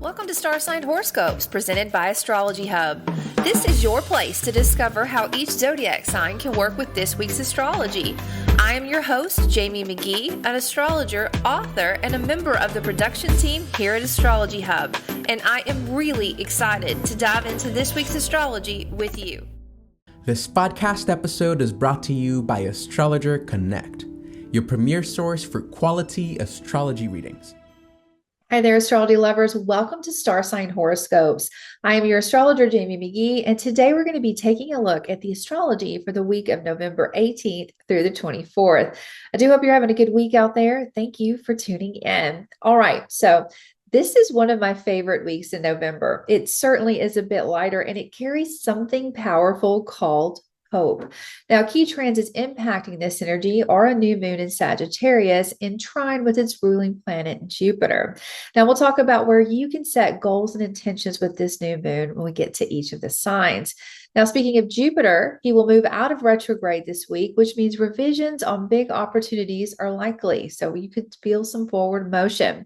Welcome to Star Sign Horoscopes, presented by Astrology Hub. This is your place to discover how each zodiac sign can work with this week's astrology. I am your host, Jamie Magee, an astrologer, author, and a member of the production team here at Astrology Hub, and I am really excited to dive into this week's astrology with you. This podcast episode is brought to you by Astrologer Connect, your premier source for quality astrology readings. Hi there, astrology lovers. Welcome to Star Sign Horoscopes. I am your astrologer, Jamie Magee, and today we're going to be taking a look at the astrology for the week of November 18th through the 24th. I do hope you're having a good week out there. Thank you for tuning in. All right, so this is one of my favorite weeks in November. It certainly is a bit lighter, and it carries something powerful called hope. Now, key transits impacting this energy are a new moon in Sagittarius in trine with its ruling planet, Jupiter. Now, we'll talk about where you can set goals and intentions with this new moon when we get to each of the signs. Now, speaking of Jupiter, he will move out of retrograde this week, which means revisions on big opportunities are likely. So you could feel some forward motion.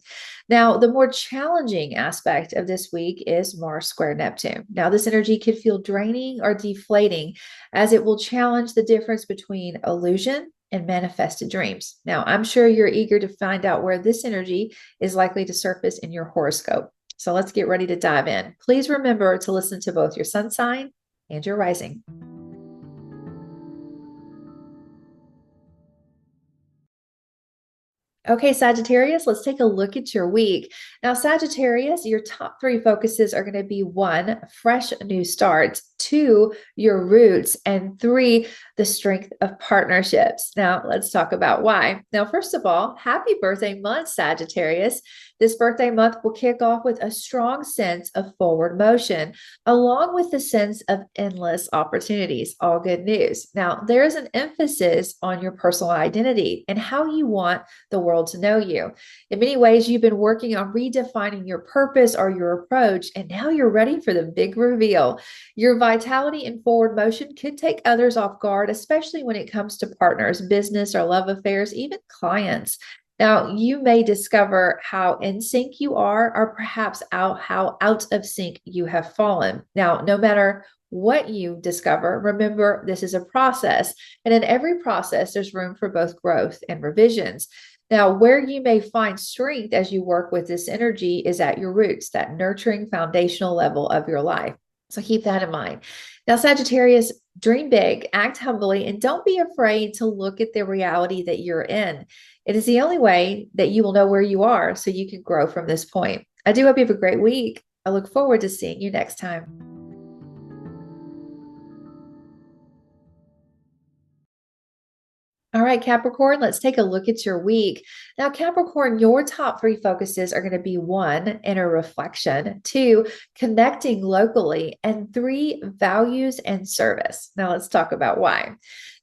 Now, the more challenging aspect of this week is Mars square Neptune. Now, this energy could feel draining or deflating, as it will challenge the difference between illusion and manifested dreams. Now, I'm sure you're eager to find out where this energy is likely to surface in your horoscope. So let's get ready to dive in. Please remember to listen to both your sun sign and your rising. Okay, Sagittarius, let's take a look at your week. Now, Sagittarius, your top three focuses are going to be 1, fresh new starts, 2, your roots, and 3, the strength of partnerships. Now, let's talk about why. Now, first of all, happy birthday month, Sagittarius. This birthday month will kick off with a strong sense of forward motion, along with the sense of endless opportunities. All good news. Now, there is an emphasis on your personal identity and how you want the world to know you. In many ways, you've been working on redefining your purpose or your approach, and now you're ready for the big reveal. Your vitality and forward motion could take others off guard, especially when it comes to partners, business, or love affairs, even clients. Now, you may discover how in sync you are, or perhaps how out of sync you have fallen. Now, no matter what you discover, remember this is a process, and in every process, there's room for both growth and revisions. Now, where you may find strength as you work with this energy is at your roots, that nurturing foundational level of your life. So keep that in mind. Now, Sagittarius, dream big, act humbly, and don't be afraid to look at the reality that you're in. It is the only way that you will know where you are so you can grow from this point. I do hope you have a great week. I look forward to seeing you next time. All right, Capricorn, let's take a look at your week. Now, Capricorn, your top three focuses are going to be 1, inner reflection, 2, connecting locally, and 3, values and service. Now, let's talk about why.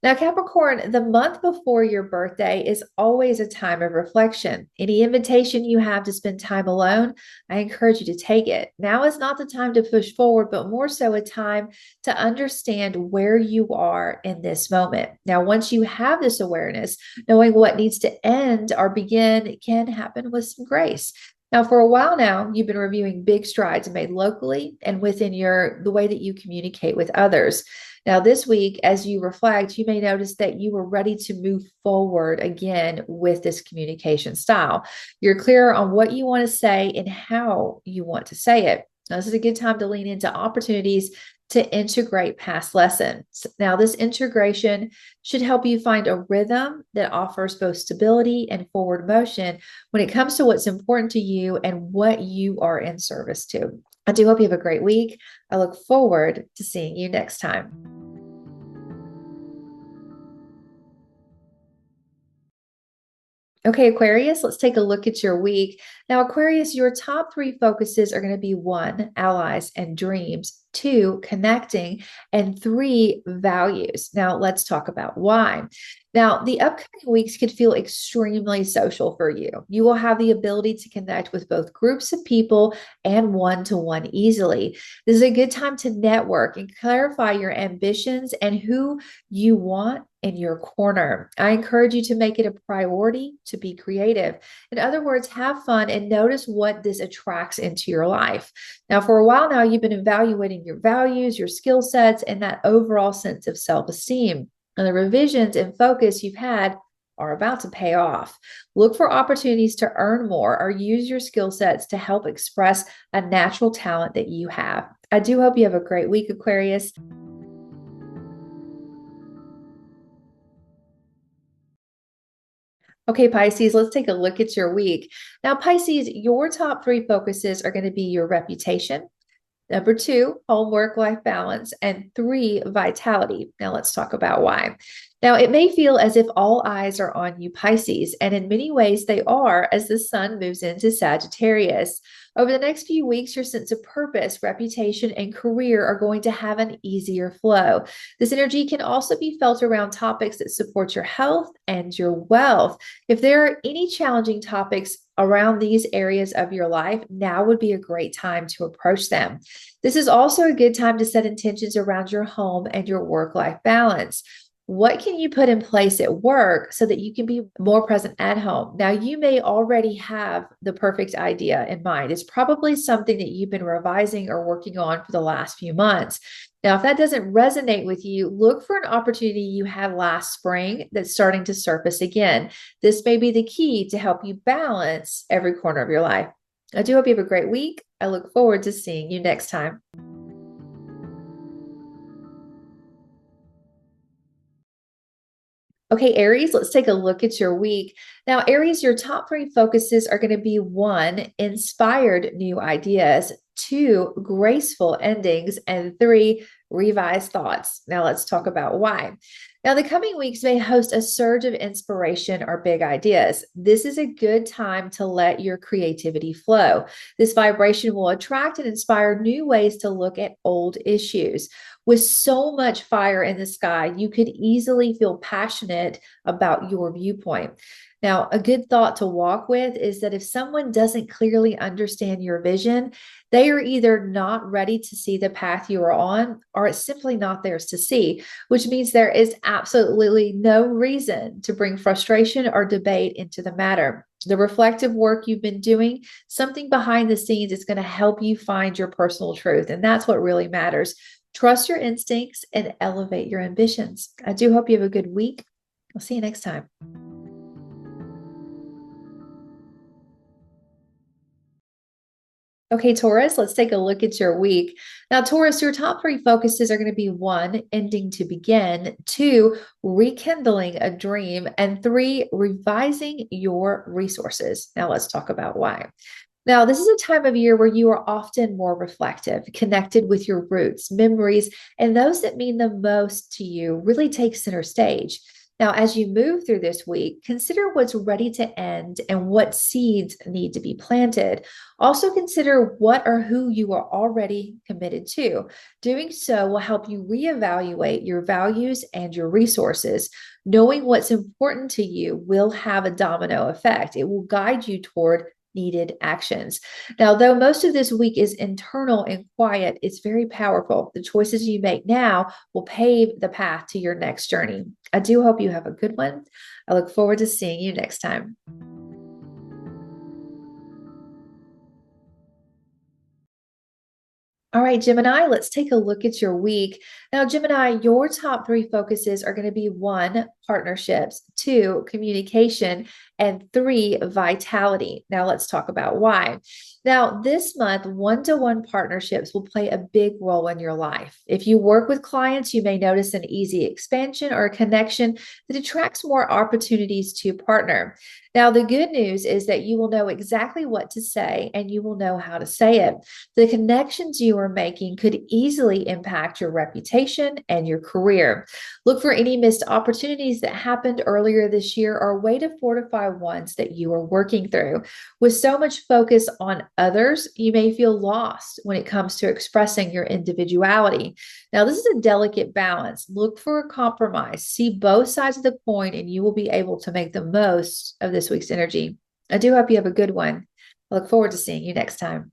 Now, Capricorn, the month before your birthday is always a time of reflection. Any invitation you have to spend time alone, I encourage you to take it. Now is not the time to push forward, but more so a time to understand where you are in this moment. Now, once you have this awareness, knowing what needs to end or begin can happen with some grace. Now, for a while now, you've been reviewing big strides made locally and within the way that you communicate with others. Now, this week, as you reflect, you may notice that you are ready to move forward again with this communication style. You're clear on what you want to say and how you want to say it. Now, this is a good time to lean into opportunities to integrate past lessons. Now, this integration should help you find a rhythm that offers both stability and forward motion when it comes to what's important to you and what you are in service to. I do hope you have a great week. I look forward to seeing you next time. Okay, Aquarius, let's take a look at your week. Now, Aquarius, your top three focuses are going to be 1, allies and dreams, two, connecting, and three, values. Now, let's talk about why. Now, the upcoming weeks could feel extremely social for you. You will have the ability to connect with both groups of people and one-to-one easily. This is a good time to network and clarify your ambitions and who you want in your corner. I encourage you to make it a priority to be creative. In other words, have fun and notice what this attracts into your life. Now, for a while now, you've been evaluating your values, your skill sets, and that overall sense of self-esteem. And the revisions and focus you've had are about to pay off. Look for opportunities to earn more or use your skill sets to help express a natural talent that you have. I do hope you have a great week, Aquarius. Okay, Pisces, let's take a look at your week. Now, Pisces, your top three focuses are going to be your reputation. Number two, home work-life balance, and three, vitality. Now let's talk about why. Now, it may feel as if all eyes are on you, Pisces, and in many ways they are as the sun moves into Sagittarius. Over the next few weeks, your sense of purpose, reputation, and career are going to have an easier flow. This energy can also be felt around topics that support your health and your wealth. If there are any challenging topics around these areas of your life, now would be a great time to approach them. This is also a good time to set intentions around your home and your work-life balance. What can you put in place at work so that you can be more present at home? Now, you may already have the perfect idea in mind. It's probably something that you've been revising or working on for the last few months. Now, if that doesn't resonate with you, look for an opportunity you had last spring that's starting to surface again. This may be the key to help you balance every corner of your life. I do hope you have a great week. I look forward to seeing you next time. Okay, Aries, let's take a look at your week. Now, Aries, your top three focuses are going to be one, inspired new ideas, two, graceful endings, and three, revised thoughts. Now, let's talk about why. Now, the coming weeks may host a surge of inspiration or big ideas. This is a good time to let your creativity flow. This vibration will attract and inspire new ways to look at old issues. With so much fire in the sky, you could easily feel passionate about your viewpoint. Now, a good thought to walk with is that if someone doesn't clearly understand your vision, they are either not ready to see the path you are on, or it's simply not theirs to see, which means there is absolutely no reason to bring frustration or debate into the matter. The reflective work you've been doing, something behind the scenes is going to help you find your personal truth. And that's what really matters. Trust your instincts and elevate your ambitions. I do hope you have a good week. I'll see you next time. Okay, Taurus, let's take a look at your week. Now, Taurus, your top three focuses are going to be one, ending to begin, two, rekindling a dream, and three, revising your resources. Now, let's talk about why. Now, this is a time of year where you are often more reflective, connected with your roots, memories, and those that mean the most to you really take center stage. Now, as you move through this week, consider what's ready to end and what seeds need to be planted. Also consider what or who you are already committed to. Doing so will help you reevaluate your values and your resources. Knowing what's important to you will have a domino effect. It will guide you toward needed actions. Now, though most of this week is internal and quiet, it's very powerful. The choices you make now will pave the path to your next journey. I do hope you have a good one. I look forward to seeing you next time. All right, Gemini, let's take a look at your week. Now, Gemini, your top three focuses are going to be one, partnerships, two, communication, and three, vitality. Now, let's talk about why. Now, this month, one-to-one partnerships will play a big role in your life. If you work with clients, you may notice an easy expansion or a connection that attracts more opportunities to partner. Now, the good news is that you will know exactly what to say and you will know how to say it. The connections you are making could easily impact your reputation and your career. Look for any missed opportunities that happened earlier this year or a way to fortify ones that you are working through. With so much focus on others, you may feel lost when it comes to expressing your individuality. Now, this is a delicate balance. Look for a compromise. See both sides of the coin, and you will be able to make the most of this week's energy. I do hope you have a good one. I look forward to seeing you next time.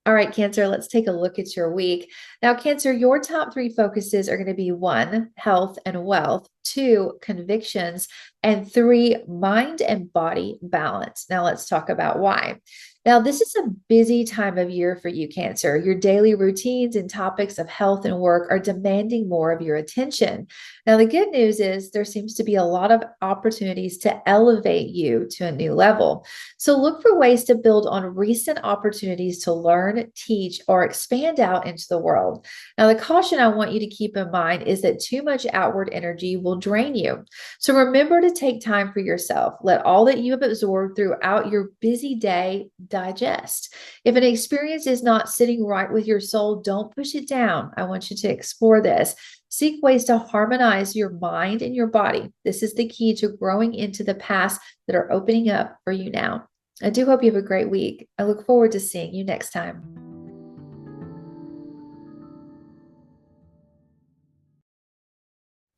All right, Cancer, let's take a look at your week. Now, Cancer, your top three focuses are going to be one, health and wealth, two, convictions, and three, mind and body balance. Now, let's talk about why. Now, this is a busy time of year for you, Cancer. Your daily routines and topics of health and work are demanding more of your attention. Now, the good news is there seems to be a lot of opportunities to elevate you to a new level. So look for ways to build on recent opportunities to learn, teach, or expand out into the world. Now, the caution I want you to keep in mind is that too much outward energy will drain you. So remember to take time for yourself. Let all that you have absorbed throughout your busy day digest. If an experience is not sitting right with your soul, don't push it down. I want you to explore this. Seek ways to harmonize your mind and your body. This is the key to growing into the paths that are opening up for you now. I do hope you have a great week. I look forward to seeing you next time.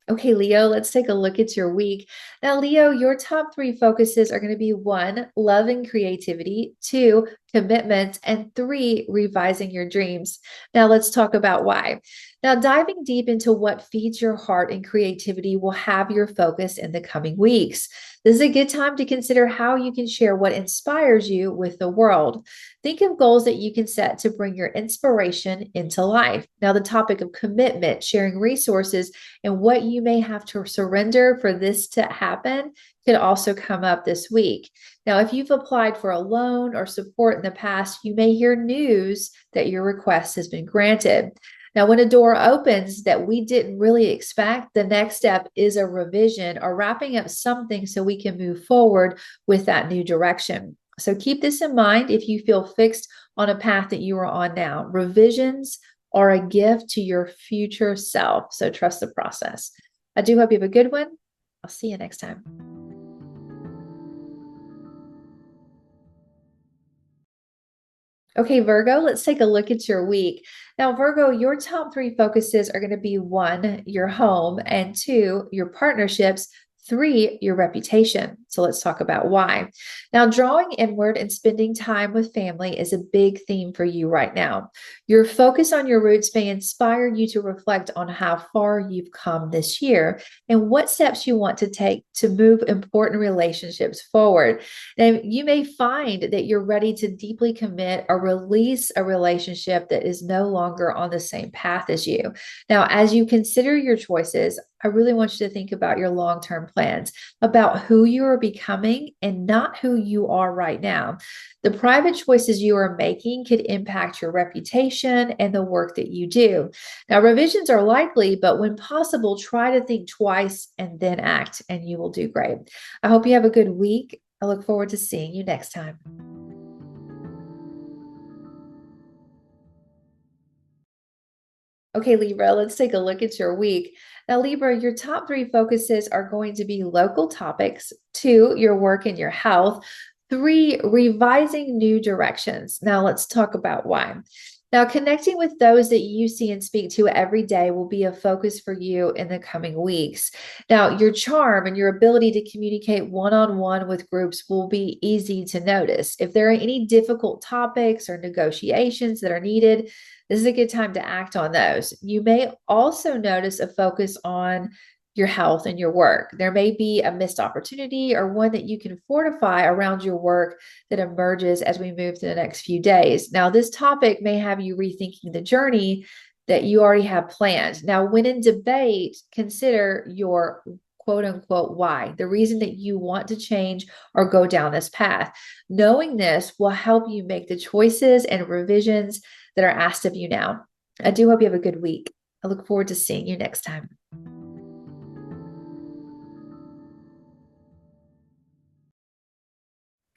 Okay, Leo, let's take a look at your week. Now, Leo, your top three focuses are going to be one, love and creativity, two, commitment, and three, revising your dreams. Now, let's talk about why. Now, diving deep into what feeds your heart and creativity will have your focus in the coming weeks. This is a good time to consider how you can share what inspires you with the world. Think of goals that you can set to bring your inspiration into life. Now, the topic of commitment, sharing resources, and what you may have to surrender for this to happen could also come up this week. Now, if you've applied for a loan or support in the past, you may hear news that your request has been granted. Now, when a door opens that we didn't really expect, the next step is a revision or wrapping up something so we can move forward with that new direction. So keep this in mind if you feel fixed on a path that you are on now. Revisions are a gift to your future self. So trust the process. I do hope you have a good one. I'll see you next time. Okay, Virgo, let's take a look at your week. Now, Virgo, your top three focuses are going to be one, your home, and two, your partnerships, three, your reputation. So let's talk about why. Now, drawing inward and spending time with family is a big theme for you right now. Your focus on your roots may inspire you to reflect on how far you've come this year and what steps you want to take to move important relationships forward. Now, you may find that you're ready to deeply commit or release a relationship that is no longer on the same path as you. Now, as you consider your choices, I really want you to think about your long-term plans, about who you are becoming and not who you are right now. The private choices you are making could impact your reputation and the work that you do. Now, revisions are likely, but when possible, try to think twice and then act, and you will do great. I hope you have a good week. I look forward to seeing you next time. Okay, Libra, let's take a look at your week. Now, Libra, your top three focuses are going to be local topics, two, your work and your health, three, revising new directions. Now, let's talk about why. Now, connecting with those that you see and speak to every day will be a focus for you in the coming weeks. Now, your charm and your ability to communicate one-on-one with groups will be easy to notice. If there are any difficult topics or negotiations that are needed, this is a good time to act on those. You may also notice a focus on your health and your work. There may be a missed opportunity or one that you can fortify around your work that emerges as we move to the next few days. Now, this topic may have you rethinking the journey that you already have planned. Now, when in debate, consider your quote unquote why, the reason that you want to change or go down this path. Knowing this will help you make the choices and revisions that are asked of you now. I do hope you have a good week. I look forward to seeing you next time.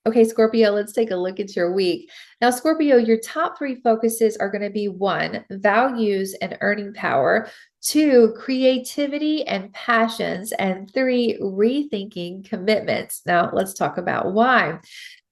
Okay, Scorpio, let's take a look at your week. Now, Scorpio, your top 3 focuses are going to be 1, values and earning power, 2, creativity and passions, and 3, rethinking commitments. Now, let's talk about why.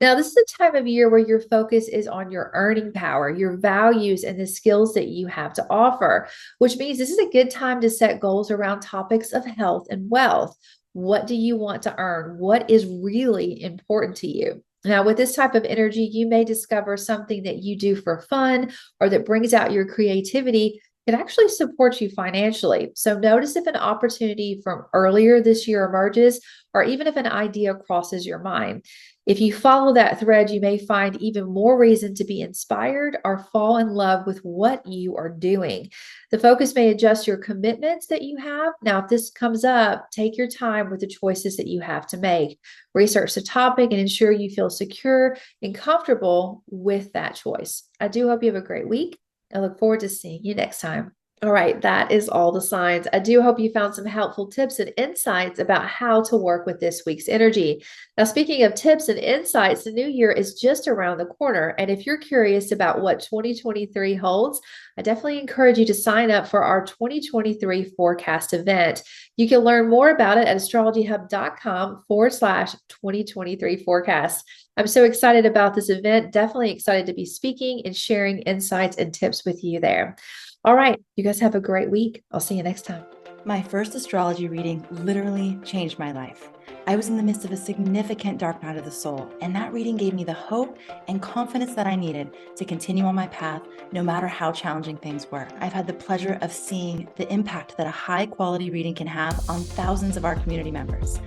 Now, this is a time of year where your focus is on your earning power, your values, and the skills that you have to offer, which means this is a good time to set goals around topics of health and wealth. What do you want to earn? What is really important to you? Now, with this type of energy, you may discover something that you do for fun or that brings out your creativity can actually support you financially. So notice if an opportunity from earlier this year emerges, or even if an idea crosses your mind. If you follow that thread, you may find even more reason to be inspired or fall in love with what you are doing. The focus may adjust your commitments that you have. Now, if this comes up, take your time with the choices that you have to make. Research the topic and ensure you feel secure and comfortable with that choice. I do hope you have a great week. I look forward to seeing you next time. All right, that is all the signs. I do hope you found some helpful tips and insights about how to work with this week's energy. Now, speaking of tips and insights, the new year is just around the corner. And if you're curious about what 2023 holds, I definitely encourage you to sign up for our 2023 forecast event. You can learn more about it at astrologyhub.com/2023 forecast. I'm so excited about this event. Definitely excited to be speaking and sharing insights and tips with you there. All right, you guys have a great week. I'll see you next time. My first astrology reading literally changed my life. I was in the midst of a significant dark night of the soul, and that reading gave me the hope and confidence that I needed to continue on my path, no matter how challenging things were. I've had the pleasure of seeing the impact that a high-quality reading can have on thousands of our community members.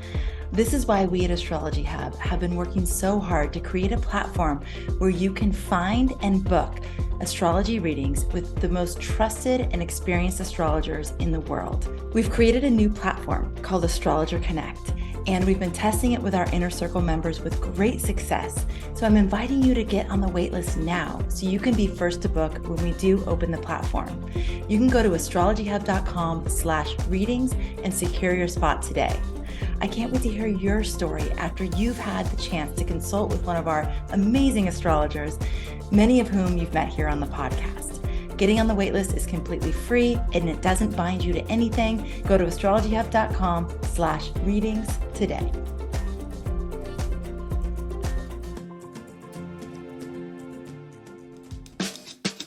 This is why we at Astrology Hub have been working so hard to create a platform where you can find and book astrology readings with the most trusted and experienced astrologers in the world. We've created a new platform called Astrologer Connect, and we've been testing it with our inner circle members with great success. So I'm inviting you to get on the waitlist now so you can be first to book when we do open the platform. You can go to astrologyhub.com/readings and secure your spot today. I can't wait to hear your story after you've had the chance to consult with one of our amazing astrologers, many of whom you've met here on the podcast. Getting on the waitlist is completely free and it doesn't bind you to anything. Go to astrologyhub.com/readings today.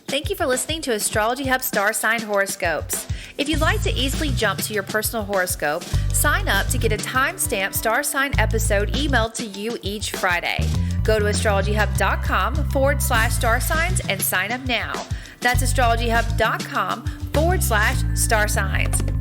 Thank you for listening to Astrology Hub Star Sign Horoscopes. If you'd like to easily jump to your personal horoscope, sign up to get a timestamped star sign episode emailed to you each Friday. Go to astrologyhub.com/star signs and sign up now. That's astrologyhub.com/star signs.